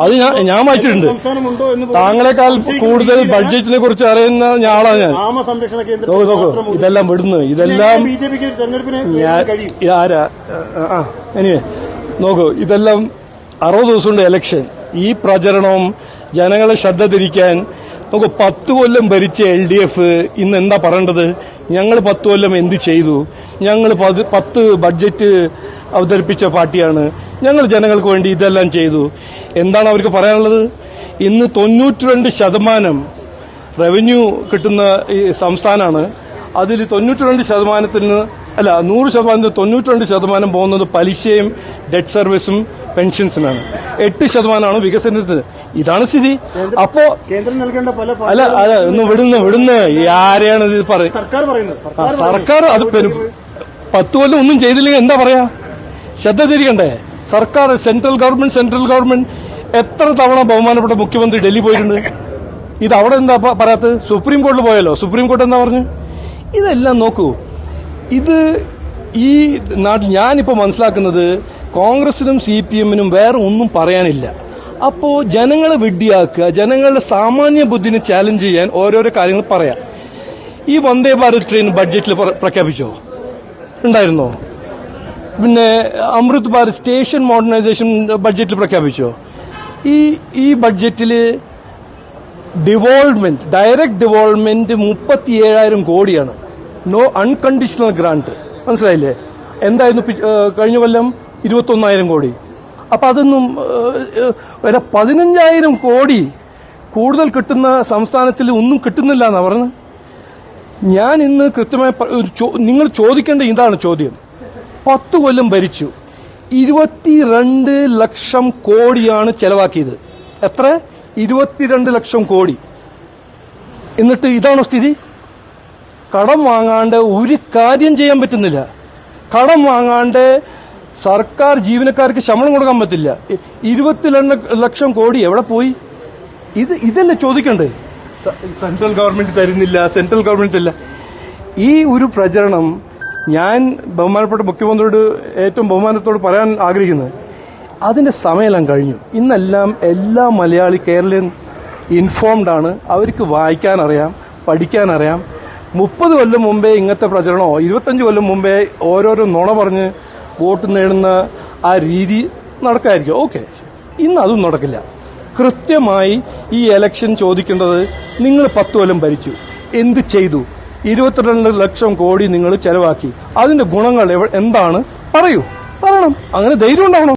അത് ഞാൻ വായിച്ചിട്ടുണ്ട്. താങ്കളെക്കാൾ കൂടുതൽ ബഡ്ജറ്റിനെ കുറിച്ച് അറിയുന്ന ആളാണ് ഞാൻ. നോക്കൂ, ഇതെല്ലാം വിടുന്നു, ഇതെല്ലാം ആരാ എനിവേ നോക്കൂ, ഇതെല്ലാം 60 ദിവസമുണ്ട് ഇലക്ഷൻ. ഈ പ്രചരണവും ജനങ്ങളെ ശ്രദ്ധ തിരിക്കാൻ നമുക്ക് 10 കൊല്ലം ഭരിച്ച LDF ഇന്ന് എന്താ പറയേണ്ടത്? ഞങ്ങൾ 10 കൊല്ലം എന്ത് ചെയ്തു? ഞങ്ങൾ 10 ബഡ്ജറ്റ് അവതരിപ്പിച്ച പാർട്ടിയാണ്, ഞങ്ങൾ ജനങ്ങൾക്ക് വേണ്ടി ഇതെല്ലാം ചെയ്തു. എന്താണ് അവർക്ക് പറയാനുള്ളത്? ഇന്ന് 92% റവന്യൂ കിട്ടുന്ന ഈ സംസ്ഥാനമാണ്. അതിൽ 92% അല്ല 100% 92% പോകുന്നത് പലിശയും ഡെറ്റ് സർവീസും പെൻഷൻസിനാണ്. 8% വികസനത്തിന്. ഇതാണ് സ്ഥിതി. അപ്പോ അല്ല ഒന്ന് വിടുന്ന ആരെയാണ് ഇത് പറയുന്നത്? സർക്കാർ അത് 10 കൊല്ലം ഒന്നും ചെയ്തില്ലെങ്കിൽ എന്താ പറയാ? ശ്രദ്ധ തിരിക്കണ്ടേ? സർക്കാർ സെൻട്രൽ ഗവൺമെന്റ് എത്ര തവണ ബഹുമാനപ്പെട്ട മുഖ്യമന്ത്രി ഡൽഹി പോയിട്ടുണ്ട്? ഇത് അവിടെ എന്താ പറയാത്തത്? സുപ്രീം കോടതിയിൽ പോയല്ലോ. സുപ്രീം കോടതി എന്താ പറഞ്ഞു? ഇതെല്ലാം നോക്കൂ, ഇത് ഈ നാട്ടിൽ ഞാനിപ്പോൾ മനസ്സിലാക്കുന്നത് കോൺഗ്രസിനും CPM-നും വേറെ ഒന്നും പറയാനില്ല. അപ്പോൾ ജനങ്ങളെ വിഡ്ഢിയാക്കുക, ജനങ്ങളുടെ സാമാന്യ ബുദ്ധിനെ ചാലഞ്ച് ചെയ്യാൻ ഓരോരോ കാര്യങ്ങൾ പറയാം. ഈ വന്ദേ ഭാരത് ട്രെയിൻ ബഡ്ജറ്റിൽ പ്രഖ്യാപിച്ചോ? ഉണ്ടായിരുന്നോ? പിന്നെ അമൃത് ഭാരത് സ്റ്റേഷൻ മോഡേണൈസേഷൻ ബഡ്ജറ്റിൽ പ്രഖ്യാപിച്ചോ? ഈ ബഡ്ജറ്റിൽ ഡിവോൾവ്മെന്റ്, ഡയറക്റ്റ് ഡിവോൾവ്മെന്റ് 37,000 കോടിയാണ്. No unconditional grant. മനസ്സിലായില്ലേ? എന്തായിരുന്നു കഴിഞ്ഞ കൊല്ലം? 21,000 കോടി. അപ്പൊ അതൊന്നും 15,000 കോടി കൂടുതൽ കിട്ടുന്ന സംസ്ഥാനത്തിൽ ഒന്നും കിട്ടുന്നില്ല എന്നാ പറഞ്ഞത്. ഞാൻ ഇന്ന് കൃത്യമായി നിങ്ങൾ ചോദിക്കേണ്ട ഇതാണ് ചോദ്യം. 10 കൊല്ലം ഭരിച്ചു, 22 ലക്ഷം കോടിയാണ് ചെലവാക്കിയത്. എത്ര? 22 ലക്ഷം കോടി. എന്നിട്ട് ഇതാണോ സ്ഥിതി? കടം വാങ്ങാണ്ട് ഒരു കാര്യം ചെയ്യാൻ പറ്റുന്നില്ല. കടം വാങ്ങാണ്ട് സർക്കാർ ജീവനക്കാർക്ക് ശമ്പളം കൊടുക്കാൻ പറ്റില്ല. 22 ലക്ഷം കോടി എവിടെ പോയി? ഇതല്ലേ ചോദിക്കണ്ടേ? സെൻട്രൽ ഗവൺമെന്റ് തരുന്നില്ല, സെൻട്രൽ ഗവൺമെന്റ് ഇല്ല. ഈ ഒരു പ്രചരണം ഞാൻ ബഹുമാനപ്പെട്ട മുഖ്യമന്ത്രിയോട് ഏറ്റവും ബഹുമാനത്തോട് പറയാൻ ആഗ്രഹിക്കുന്നത്, അതിന്റെ സമയമെല്ലാം കഴിഞ്ഞു. ഇന്നെല്ലാം എല്ലാ മലയാളി കേരളീയൻ ഇൻഫോംഡ് ആണ്. അവർക്ക് വായിക്കാനറിയാം, പഠിക്കാനറിയാം. 30 കൊല്ലം മുമ്പേ ഇങ്ങനത്തെ പ്രചരണമോ 25 കൊല്ലം മുമ്പേ ഓരോരോ നുണ പറഞ്ഞ് വോട്ട് നേടുന്ന ആ രീതി നടക്കായിരിക്കും. ഓക്കെ, ഇന്ന് അതും നടക്കില്ല. കൃത്യമായി ഈ ഇലക്ഷൻ ചോദിക്കേണ്ടത്, നിങ്ങൾ 10 കൊല്ലം ഭരിച്ചു, എന്ത് ചെയ്തു? 22 ലക്ഷം കോടി നിങ്ങൾ ചെലവാക്കി, അതിന്റെ ഗുണങ്ങൾ എന്താണ്? പറയണം. അങ്ങനെ ധൈര്യം ഉണ്ടാവണം.